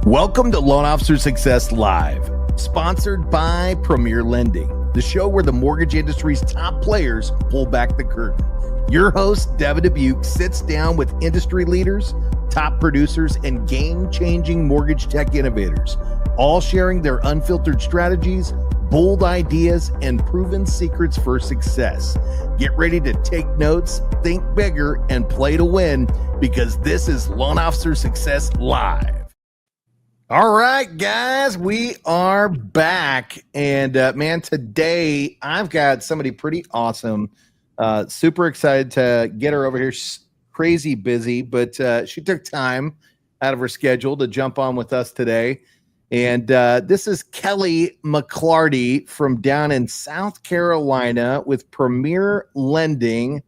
Welcome to Loan Officer Success Live, sponsored by Premier Lending, the show where the mortgage industry's top players pull back the curtain. Your host, Devin Dubuque, sits down with industry leaders, top producers, and game-changing mortgage tech innovators, all sharing their unfiltered strategies, bold ideas, and proven secrets for success. Get ready to take notes, think bigger, and play to win, because this is Loan Officer Success Live. All right, guys, we are back. And man, today I've got somebody pretty awesome. Super excited to get her over here. She's crazy busy, but she took time out of her schedule to jump on with us today. And this is Keli McClarty from down in South Carolina with Premier Lending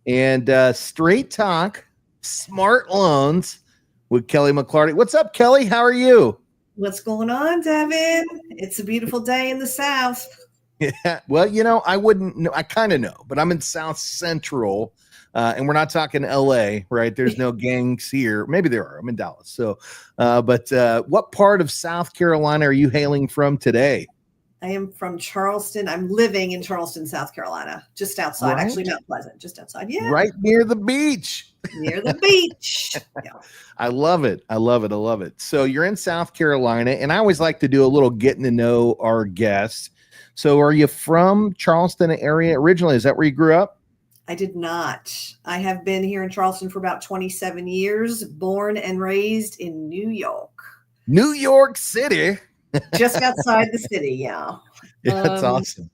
and Straight Talk, Smart Loans with Keli McClarty. What's up, Keli? How are you? What's going on, Devin? It's a beautiful day in the South. Yeah, well, you know, I wouldn't know. I kind of know, but I'm in South Central, and we're not talking LA, right? There's no gangs here. Maybe there are. I'm in Dallas. So, but what part of South Carolina are you hailing from today? I am from Charleston. I'm living in Charleston, South Carolina, just outside, Right. Actually Mount Pleasant, just outside. Yeah. Right near the beach. Near the beach. Yeah. I love it. I love it. I love it. So you're in South Carolina, and I always like to do a little getting to know our guests. So are you from Charleston area originally? Is that where you grew up? I did not. I have been here in Charleston for about 27 years, born and raised in New York. New York City. Just outside the city, yeah. Yeah, that's awesome.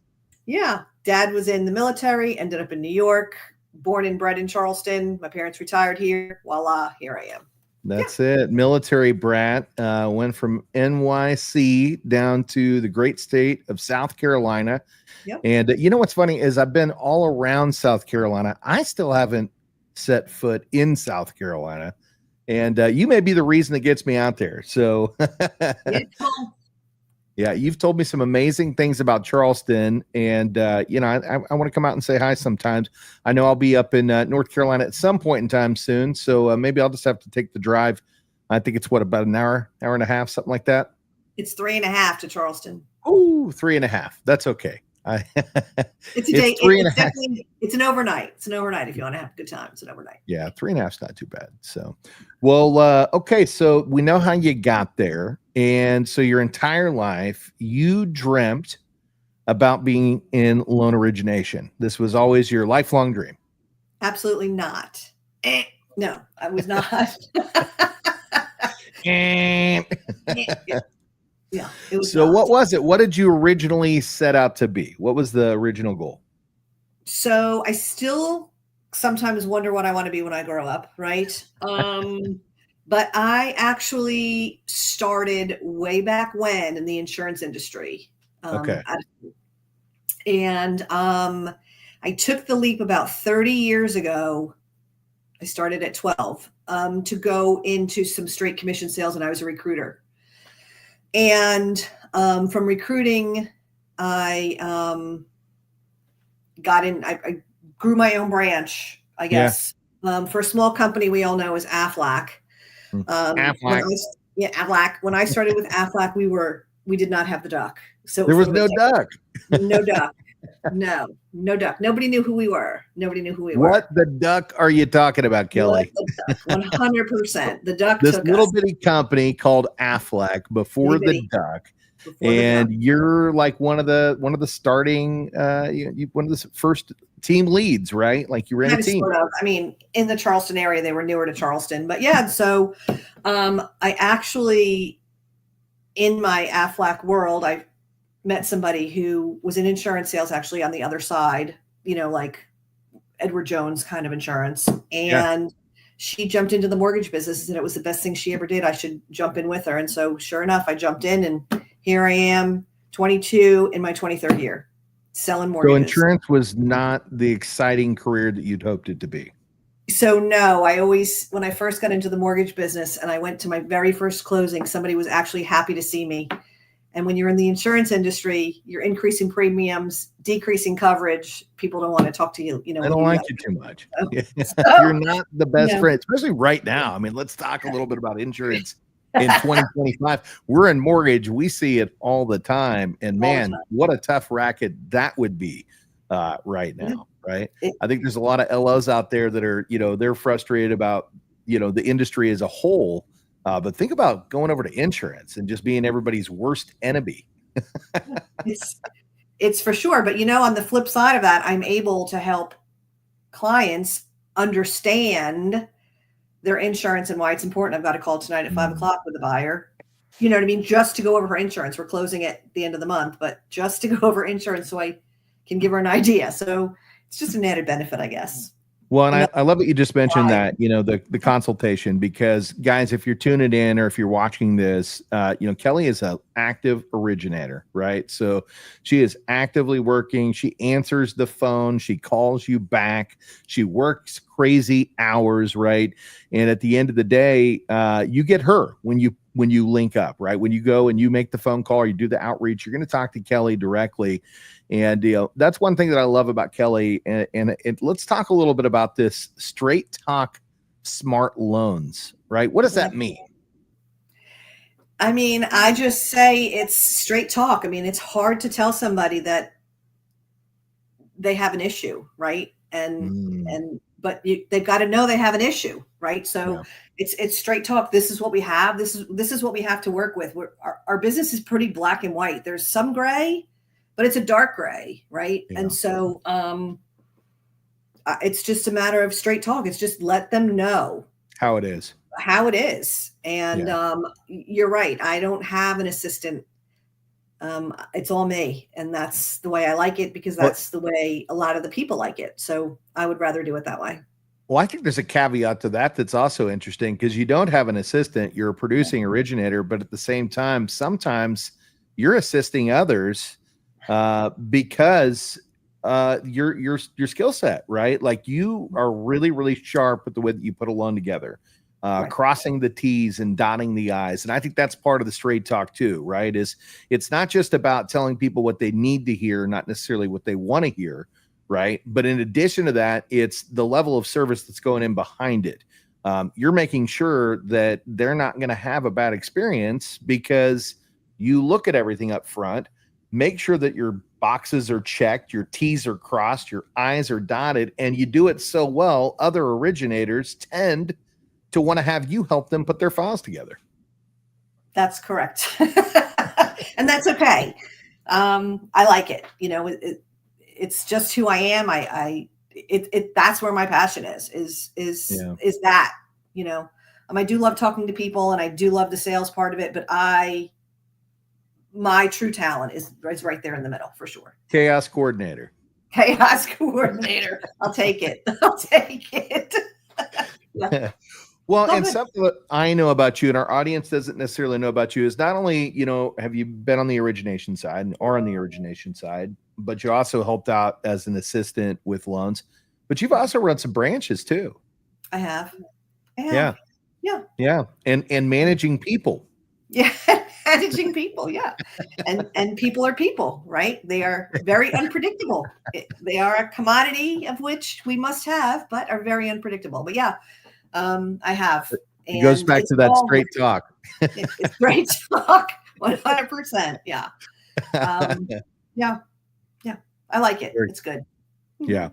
Yeah. Dad was in the military, ended up in New York, born and bred in Charleston. My parents retired here. Voila, here I am. That's it. Military brat. Went from NYC down to the great state of South Carolina. Yep. And you know what's funny is I've been all around South Carolina. I still haven't set foot in South Carolina. And you may be the reason that gets me out there. So yeah, you've told me some amazing things about Charleston, and you know, I want to come out and say hi sometimes. I know I'll be up in North Carolina at some point in time soon, so maybe I'll just have to take the drive. I think it's about an hour and a half, something like that. It's 3.5 to Charleston. Ooh, 3.5. That's okay. It's a day. It's an overnight. It's an overnight if you want to have a good time. It's an overnight. Yeah, 3.5 is not too bad. So, well, okay. So we know how you got there, and so your entire life you dreamt about being in loan origination. This was always your lifelong dream. Absolutely not. No, I was not. Yeah. It was So not. what was it? What did you originally set out to be? What was the original goal? So I still sometimes wonder what I want to be when I grow up, right? But I actually started way back when in the insurance industry. Okay. And I took the leap about 30 years ago. I started at 12 to go into some straight commission sales, and I was a recruiter. And from recruiting, I got in. I grew my own branch, I guess. Yeah. For a small company, we all know as Aflac. Aflac. Aflac. When I started with Aflac, we did not have the duck. So there was no duck. No duck. No duck. Nobody knew who we were. What the duck are you talking about, Keli? 100%. The duck. This little bitty company called Aflac before the duck. You're like one of the starting, one of the first team leads, right? Like you ran a team. Sort of. I mean, in the Charleston area, they were newer to Charleston, but yeah. So, I actually, in my Aflac world, I met somebody who was in insurance sales, actually on the other side, you know, like Edward Jones kind of insurance. And she jumped into the mortgage business and it was the best thing she ever did. I should jump in with her. And so sure enough, I jumped in and here I am 22 in my 23rd year selling mortgages. So insurance was not the exciting career that you'd hoped it to be. So no, when I first got into the mortgage business and I went to my very first closing, somebody was actually happy to see me. And when you're in the insurance industry, you're increasing premiums, decreasing coverage. People don't want to talk to you. You know, I don't like you too much. So, You're not the best friend, especially right now. I mean, let's talk a little bit about insurance in 2025. We're in mortgage. We see it all the time. And man, what a tough racket that would be right now, right? I think there's a lot of LOs out there that are, they're frustrated about, the industry as a whole. But think about going over to insurance and just being everybody's worst enemy. It's for sure. But, on the flip side of that, I'm able to help clients understand their insurance and why it's important. I've got a call tonight at 5:00 with a buyer. You know what I mean? Just to go over her insurance. We're closing at the end of the month, but just to go over insurance so I can give her an idea. So it's just an added benefit, I guess. Well, and I love that you just mentioned that, the consultation, because guys, if you're tuning in or if you're watching this, Keli is an active originator, right? So she is actively working. She answers the phone. She calls you back. She works crazy hours, right? And at the end of the day, you get her when you link up, right? When you go and you make the phone call or you do the outreach, you're going to talk to Keli directly. And that's one thing that I love about Keli. And let's talk a little bit about this straight talk smart loans, right? What does that mean? I mean, I just say it's straight talk. I mean, it's hard to tell somebody that they have an issue, right? But they've got to know they have an issue, right? So it's straight talk. This is what we have. This is what we have to work with. Our business is pretty black and white. There's some gray, but it's a dark gray, right? Yeah. And so it's just a matter of straight talk. It's just let them know how it is. And you're right. I don't have an assistant. It's all me. And that's the way I like it, because that's the way a lot of the people like it. So I would rather do it that way. Well, I think there's a caveat to that that's also interesting, because you don't have an assistant. You're a producing originator, but at the same time, sometimes you're assisting others because your skill set, right? Like you are really, really sharp with the way that you put a loan together, crossing the T's and dotting the I's. And I think that's part of the straight talk too, right? It's not just about telling people what they need to hear, not necessarily what they want to hear, right? But in addition to that, it's the level of service that's going in behind it. You're making sure that they're not going to have a bad experience because you look at everything up front, make sure that your boxes are checked, your T's are crossed, your I's are dotted, and you do it so well, other originators tend to want to have you help them put their files together. That's correct. And that's okay. I like it. It's just who I am. That's where my passion is that, I do love talking to people and I do love the sales part of it, but my true talent is right there in the middle for sure. Chaos coordinator. I'll take it. Yeah. Well, and something that I know about you and our audience doesn't necessarily know about you is not only, have you been on the origination side or on the origination side, but you also helped out as an assistant with loans, but you've also run some branches too. I have. Yeah. And managing people. Yeah. Managing people. Yeah. And people are people, right? They are very unpredictable. They are a commodity of which we must have, but are very unpredictable. But yeah. I have. And it goes back to that straight talk. It's straight talk, 100%. Yeah. Yeah. I like it. It's good. Yeah.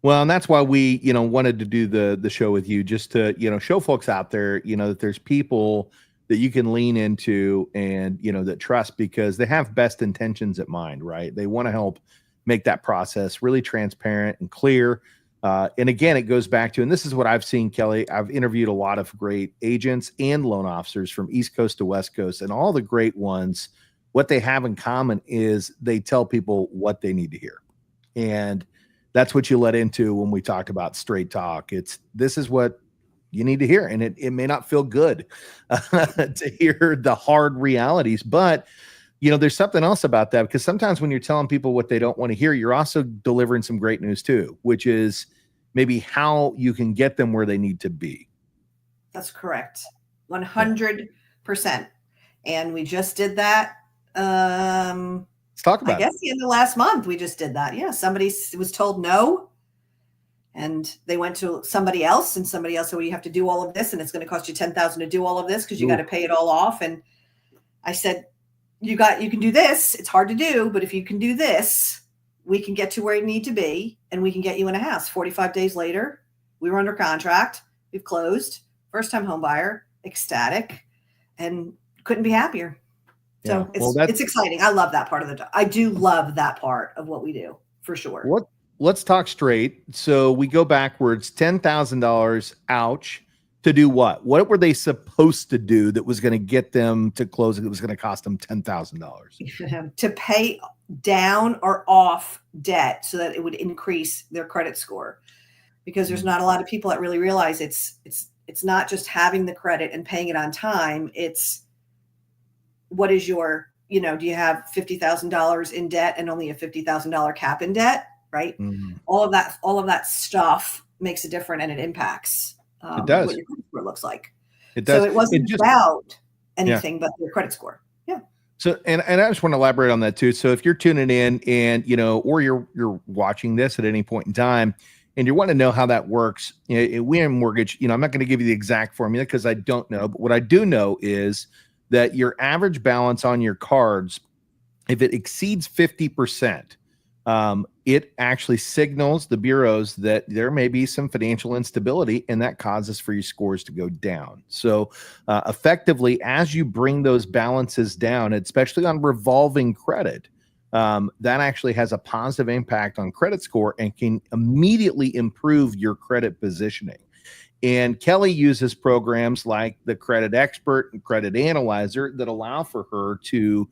Well, and that's why we, wanted to do the show with you, just to, show folks out there, that there's people that you can lean into and, that trust, because they have best intentions at mind, right? They want to help make that process really transparent and clear. And again, it goes back to, and this is what I've seen, Keli, I've interviewed a lot of great agents and loan officers from East Coast to West Coast, and all the great ones, what they have in common is they tell people what they need to hear. And that's what you led into when we talked about straight talk. This is what you need to hear. And it may not feel good to hear the hard realities, but there's something else about that, because sometimes when you're telling people what they don't want to hear, you're also delivering some great news too, which is maybe how you can get them where they need to be. That's correct. 100%. And we just did that. Let's talk about I guess the end of last month, we just did that. Yeah. Somebody was told no. And they went to somebody else, and somebody else said, well, you have to do all of this, and it's going to cost you $10,000 to do all of this because you got to pay it all off. And I said, you can do this. It's hard to do, but if you can do this, we can get to where you need to be, and we can get you in a house. 45 days later, we were under contract. We've closed. First-time home buyer, ecstatic, and couldn't be happier. So it's exciting. I love that part of I do love that part of what we do, for sure. Let's talk straight. So we go backwards, $10,000, ouch, to do what? What were they supposed to do that was going to get them to close? It was going to cost them $10,000 to pay down or off debt so that it would increase their credit score. Because there's not a lot of people that really realize it's not just having the credit and paying it on time. It's what is your, do you have $50,000 in debt and only a $50,000 cap in debt? Right. Mm-hmm. All of that stuff makes a difference, and it impacts it does. What your credit score looks like. It does. So it wasn't about anything but your credit score. Yeah. So, and I just want to elaborate on that too. So if you're tuning in and, or you're watching this at any point in time and you want to know how that works, we in mortgage, I'm not going to give you the exact formula because I don't know, but what I do know is that your average balance on your cards, if it exceeds 50%, it actually signals the bureaus that there may be some financial instability, and that causes for your scores to go down. So effectively, as you bring those balances down, especially on revolving credit, that actually has a positive impact on credit score and can immediately improve your credit positioning. And Keli uses programs like the Credit Expert and Credit Analyzer that allow for her to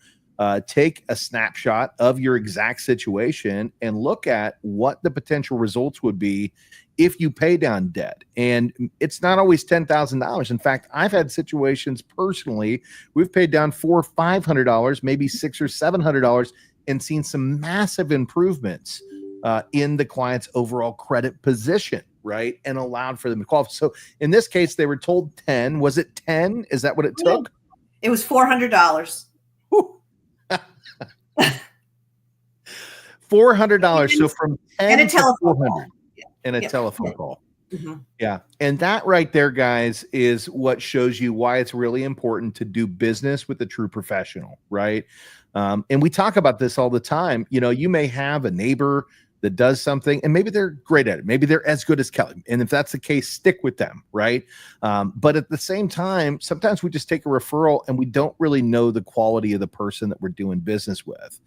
take a snapshot of your exact situation and look at what the potential results would be if you pay down debt. And it's not always $10,000. In fact, I've had situations personally, we've paid down $400 or $500, maybe $600 or $700, and seen some massive improvements in the client's overall credit position, right? And allowed for them to qualify. So in this case, they were told 10. Was it 10? Is that what it took? It was $400. $400. So from 10 and a telephone to call. And a telephone call. Mm-hmm. Yeah. And that right there, guys, is what shows you why it's really important to do business with a true professional, right? And we talk about this all the time. You may have a neighbor that does something and maybe they're great at it. Maybe they're as good as Keli. And if that's the case, stick with them, right? But at the same time, sometimes we just take a referral and we don't really know the quality of the person that we're doing business with.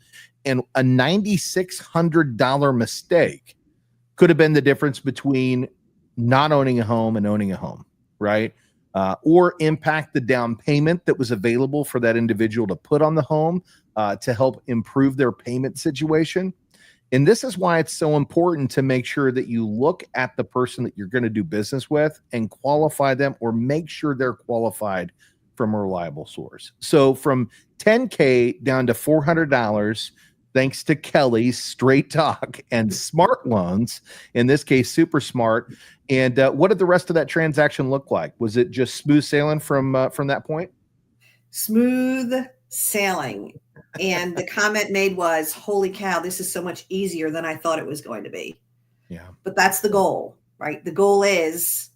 And a $9,600 mistake could have been the difference between not owning a home and owning a home, right? Or impact the down payment that was available for that individual to put on the home to help improve their payment situation. And this is why it's so important to make sure that you look at the person that you're going to do business with and qualify them or make sure they're qualified from a reliable source. So from $10K down to $400, thanks to Keli's straight talk and smart loans, in this case, super smart. And what did the rest of that transaction look like? Was it just smooth sailing from that point? Smooth sailing. And the comment made was, holy cow, this is so much easier than I thought it was going to be. Yeah. But that's the goal, right? The goal is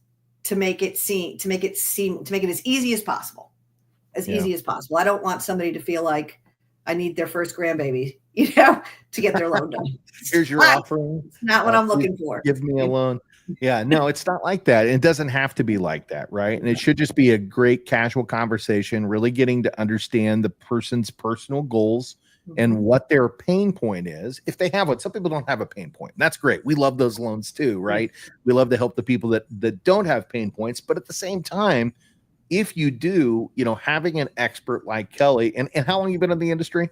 to make it as easy as possible. Easy as possible. I don't want somebody to feel like I need their first grandbaby, to get their loan done. Here's your offering. It's not what I'm looking for. Give me a loan. Yeah, no, it's not like that. It doesn't have to be like that, right? And it should just be a great casual conversation, really getting to understand the person's personal goals and what their pain point is. If they have one, some people don't have a pain point. That's great. We love those loans too, right? We love to help the people that don't have pain points. But at the same time, if you do, having an expert like Keli, and how long have you been in the industry?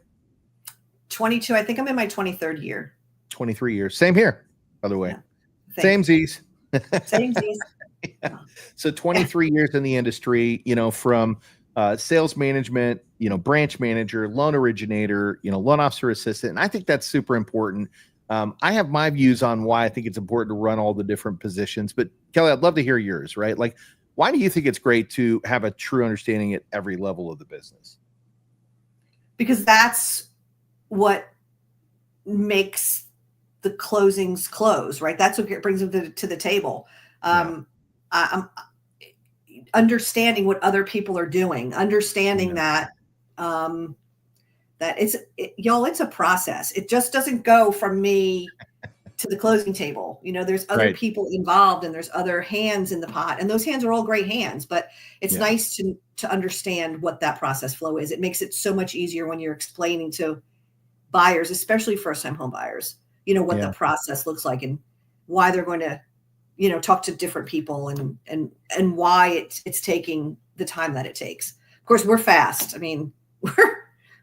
22. I think I'm in my 23rd year. 23 years. Same here, by the way. Yeah. Samesies. Samesies. Yeah. So 23 years in the industry, from sales management, branch manager, loan originator, loan officer assistant. And I think that's super important. I have my views on why I think it's important to run all the different positions. But Keli, I'd love to hear yours, right? Like, why do you think it's great to have a true understanding at every level of the business? Because that's what makes the closings close, right? That's what brings them to the table. I'm understanding what other people are doing, understanding that it's a process. It just doesn't go from me to the closing table. There's other people involved, and there's other hands in the pot, and those hands are all great hands, but it's nice to understand what that process flow is. It makes it so much easier when you're explaining to buyers, especially first-time home buyers, what the process looks like and why they're going to, talk to different people and why it's taking the time that it takes. Of course, we're fast. I mean, we're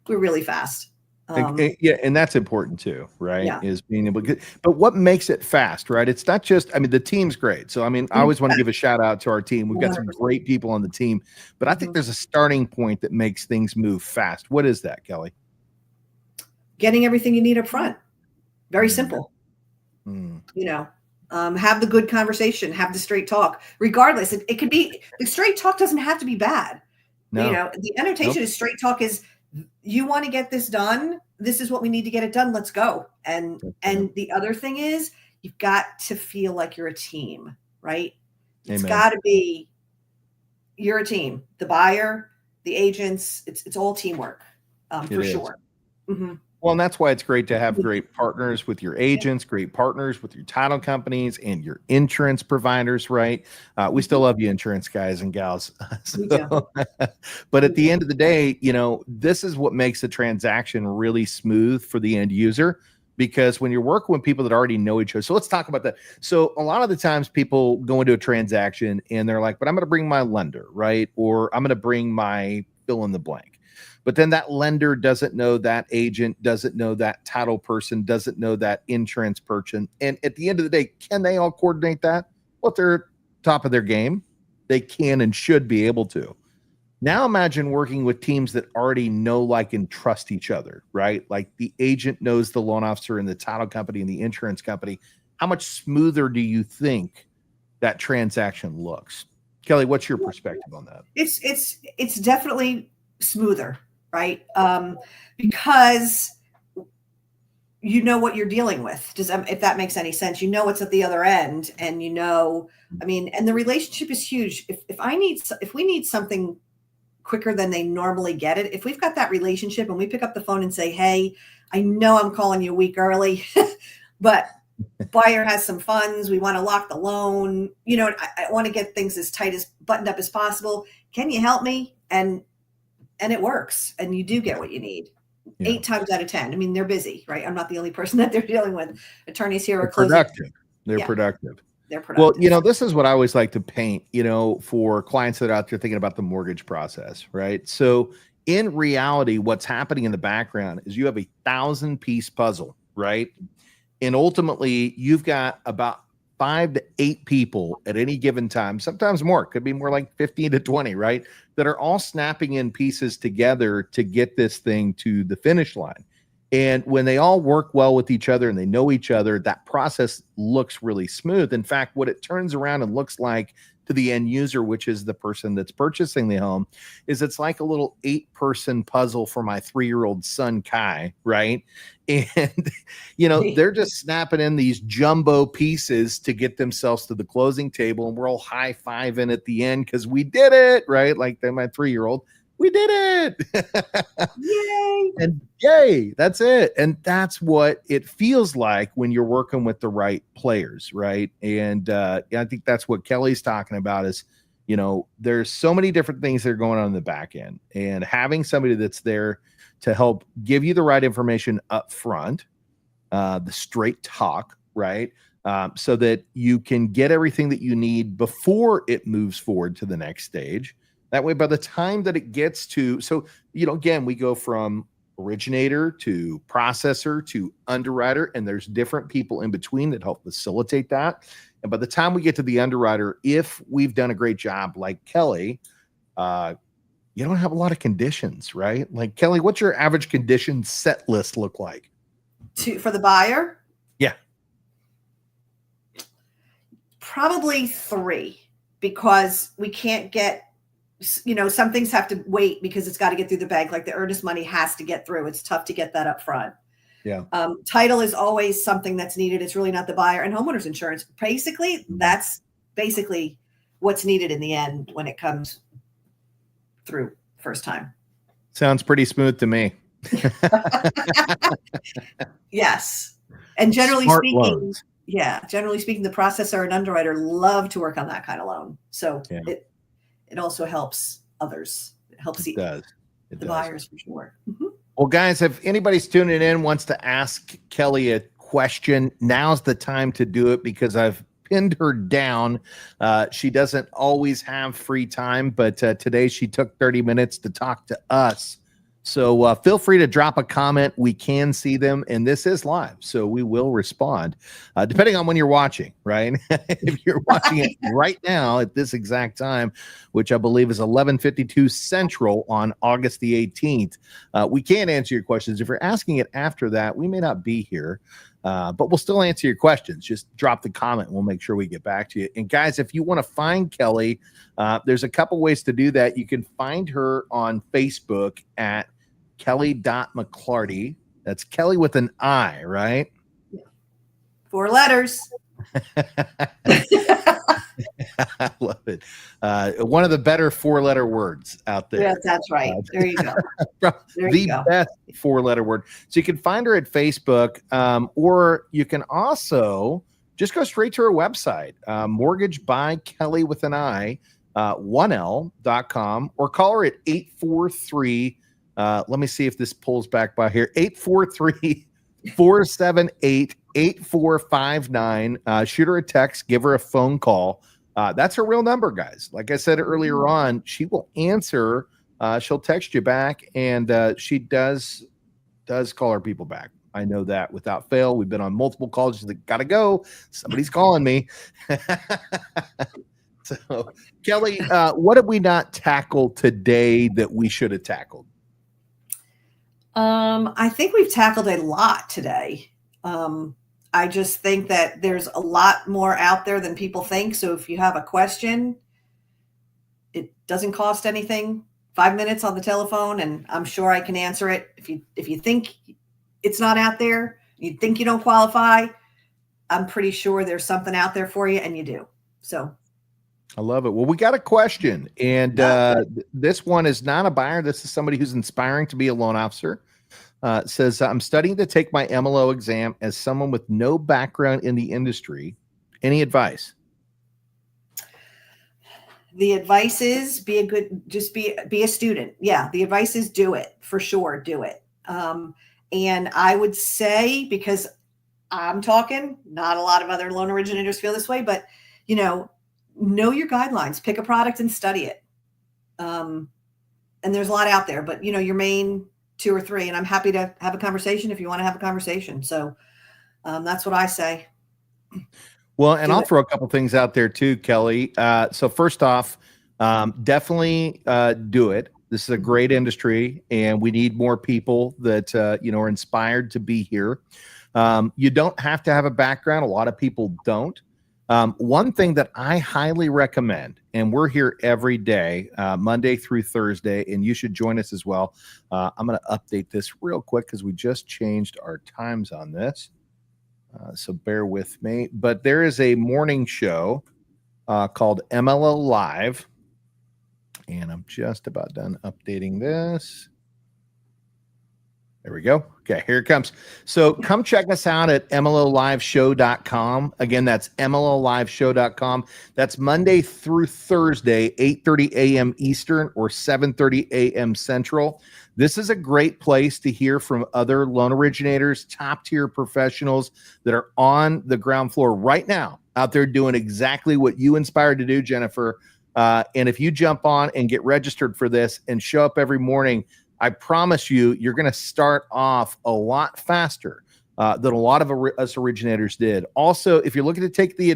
really fast. And that's important too, right? Is being able to but what makes it fast, right? It's not just, the team's great. So, I always want to give a shout out to our team. We've got some great people on the team, but I think there's a starting point that makes things move fast. What is that, Kelly? Getting everything you need up front. Very simple. Have the good conversation, have the straight talk, regardless. It could be, the straight talk doesn't have to be bad. No. The annotation is straight talk is, you want to get this done. This is what we need to get it done. Let's go. And the other thing is, you've got to feel like you're a team, right? It's got to be, you're a team, the buyer, the agents, it's all teamwork for sure. Mm-hmm. Well, and that's why it's great to have great partners with your agents, great partners with your title companies and your insurance providers, right? We still love you, insurance guys and gals. But at the end of the day, this is what makes the transaction really smooth for the end user, because when you're working with people that already know each other. So let's talk about that. So a lot of the times people go into a transaction and they're like, but I'm going to bring my lender, right? Or I'm going to bring my fill in the blank. But then that lender doesn't know that agent, doesn't know that title person, doesn't know that insurance person. And at the end of the day, can they all coordinate that? Well, if they're top of their game, they can and should be able to. Now imagine working with teams that already know, like, and trust each other, right? Like the agent knows the loan officer and the title company and the insurance company. How much smoother do you think that transaction looks? Kelly, what's your perspective on that? It's definitely smoother. Right. Because you know what you're dealing with. If that makes any sense, what's at the other end, and and the relationship is huge. If we need something quicker than they normally get it, if we've got that relationship and we pick up the phone and say, hey, I know I'm calling you a week early, but buyer has some funds. We want to lock the loan. I want to get things as tight as buttoned up as possible. Can you help me? And it works, and you do get what you need 8 times out of 10. They're busy, right? I'm not the only person that they're dealing with. Attorneys here are productive. They're productive. They're productive. Well, this is what I always like to paint, for clients that are out there thinking about the mortgage process, right? So in reality, what's happening in the background is you have 1,000-piece puzzle, right? And ultimately, you've got about 5 to 8 people at any given time, sometimes more, could be more like 15 to 20, right? That are all snapping in pieces together to get this thing to the finish line. And when they all work well with each other and they know each other, that process looks really smooth. In fact, what it turns around and looks like to the end user, which is the person that's purchasing the home, is it's like a little 8-person puzzle for my 3-year-old son, Kai, right? And, they're just snapping in these jumbo pieces to get themselves to the closing table. And we're all high-fiving at the end because we did it, right? Like my 3-year-old, we did it. Yay. And yay, that's it. And that's what it feels like when you're working with the right players, right? And I think that's what Kelly's talking about is, there's so many different things that are going on in the back end, and having somebody that's there to help give you the right information up front, the straight talk, right? So that you can get everything that you need before it moves forward to the next stage. That way, by the time that it gets to, again, we go from originator to processor to underwriter, and there's different people in between that help facilitate that. And by the time we get to the underwriter, if we've done a great job, like Kelly, you don't have a lot of conditions, right? Like, Kelly, what's your average condition set list look like? For the buyer? Yeah. Probably 3, because we can't get, some things have to wait because it's got to get through the bank. Like the earnest money has to get through. It's tough to get that up front. Yeah. Title is always something that's needed. It's really not the buyer. And homeowners insurance, basically, that's basically what's needed in the end when it comes through first time. Sounds pretty smooth to me. Yes. And generally Smart speaking, loans. generally speaking, the processor and underwriter love to work on that kind of loan. So Yeah. it also helps others. It helps It does. It the does. buyers for sure. Mm-hmm. Well, guys, if anybody's tuning in, wants to ask Keli a question, now's the time to do it because I've pinned her down. She doesn't always have free time, but today she took 30 minutes to talk to us. So feel free to drop a comment. We can see them, and this is live, so we will respond, depending on when you're watching, right? If you're watching it right now at this exact time, which I believe is 11:52 Central on August the 18th, we can answer your questions. If you're asking it after that, we may not be here, but we'll still answer your questions. Just drop the comment. We'll make sure we get back to you. And guys, if you want to find Keli, there's a couple ways to do that. You can find her on Facebook at Keli.McClarty. That's Keli with an I, right? 4 letters. I love it. One of the better 4-letter words out there. Yeah, that's right. There you go. The best 4-letter word. So you can find her at Facebook, or you can also just go straight to her website, Mortgage by Keli with an I, 1L.com, or call her at 843. Let me see if this pulls back by here. 843-478-8459. Shoot her a text, give her a phone call. That's her real number, guys. Like I said earlier on, she will answer. She'll text you back, and she does call her people back. I know that without fail. We've been on multiple calls. She's like, gotta go. Somebody's calling me. So, Keli, what did we not tackle today that we should have tackled? I think we've tackled a lot today. I just think that there's a lot more out there than people think. So if you have a question, it doesn't cost anything. 5 minutes on the telephone, and I'm sure I can answer it. If you think it's not out there, you think you don't qualify, I'm pretty sure there's something out there for you, and you do. So I love it. Well, we got a question, and this one is not a buyer. This is somebody who's inspiring to be a loan officer. It says, I'm studying to take my MLO exam as someone with no background in the industry. Any advice? The advice is be a student. Yeah. The advice is do it for sure. Do it. And I would say, because I'm talking, not a lot of other loan originators feel this way, but know your guidelines, pick a product and study it. And there's a lot out there, but your main 2 or 3, and I'm happy to have a conversation if you want to have a conversation. So that's what I say. Well, and I'll throw a couple things out there too, Keli. So first off, definitely do it. This is a great industry, and we need more people that are inspired to be here. You don't have to have a background. A lot of people don't. One thing that I highly recommend, and we're here every day, Monday through Thursday, and you should join us as well. I'm going to update this real quick because we just changed our times on this. So bear with me. But there is a morning show called LOS.Live, and I'm just about done updating this. There we go. Okay, here it comes. So come check us out at MLOLiveShow.com. Again, that's MLOLiveShow.com. That's Monday through Thursday, 8:30 a.m. Eastern or 7:30 a.m. Central. This is a great place to hear from other loan originators, top-tier professionals that are on the ground floor right now, out there doing exactly what you inspired to do, Jennifer. And if you jump on and get registered for this and show up every morning, I promise you, you're going to start off a lot faster than a lot of us originators did. Also, if you're looking to take the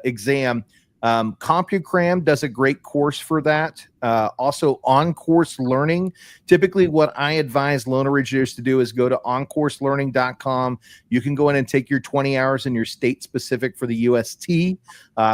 exam, CompuCram does a great course for that. Also, on-course learning. Typically, what I advise loan originators to do is go to onCourseLearning.com. You can go in and take your 20 hours in your state specific for the UST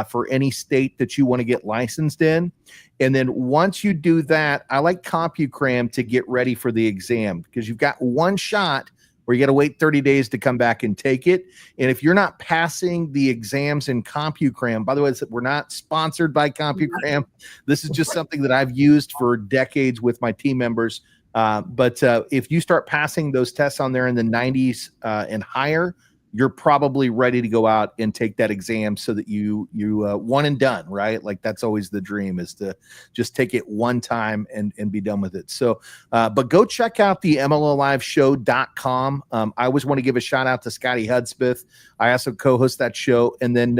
for any state that you want to get licensed in. And then once you do that, I like CompuCram to get ready for the exam because you've got one shot or you got to wait 30 days to come back and take it. And if you're not passing the exams in CompuCram, by the way, we're not sponsored by CompuCram. This is just something that I've used for decades with my team members. But if you start passing those tests on there in the 90s and higher, you're probably ready to go out and take that exam so that you one and done, right? Like that's always the dream, is to just take it one time and be done with it. So, but go check out the MLOLiveshow.com. I always want to give a shout out to Scotty Hudspeth. I also co-host that show. And then,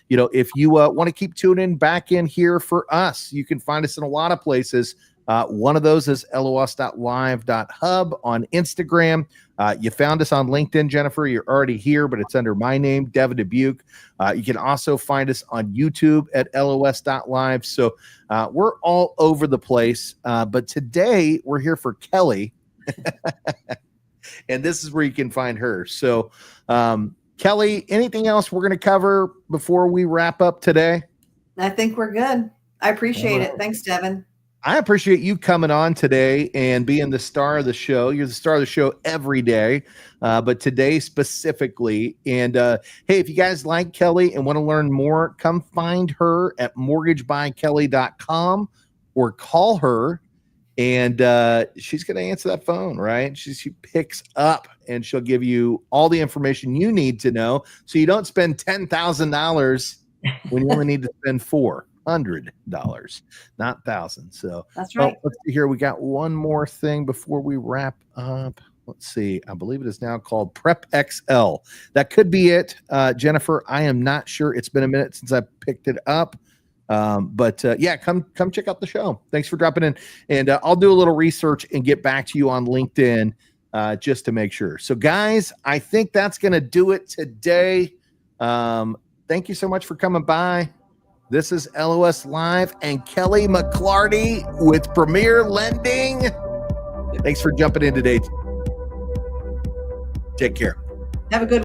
if you want to keep tuning back in here for us, you can find us in a lot of places. One of those is LOS.Live.hub on Instagram. You found us on LinkedIn, Jennifer. You're already here, but it's under my name, Devin Dubuque. You can also find us on YouTube at LOS.Live. So we're all over the place. But today we're here for Keli. And this is where you can find her. So Keli, anything else we're going to cover before we wrap up today? I think we're good. I appreciate it. Thanks, Devin. I appreciate you coming on today and being the star of the show. You're the star of the show every day, but today specifically. And hey, if you guys like Keli and want to learn more, come find her at mortgagebykelly.com or call her, and she's going to answer that phone, right? She picks up and she'll give you all the information you need to know so you don't spend $10,000 when you only need to spend $400, not thousands. So that's right. Let's see here. We got one more thing before we wrap up. Let's see. I believe it is now called Prep XL. That could be it. Jennifer, I am not sure. It's been a minute since I picked it up. But yeah, come check out the show. Thanks for dropping in. And I'll do a little research and get back to you on LinkedIn just to make sure. So guys, I think that's going to do it today. Thank you so much for coming by. This is LOS Live and Keli McClarty with Premier Lending. Thanks for jumping in today. Take care. Have a good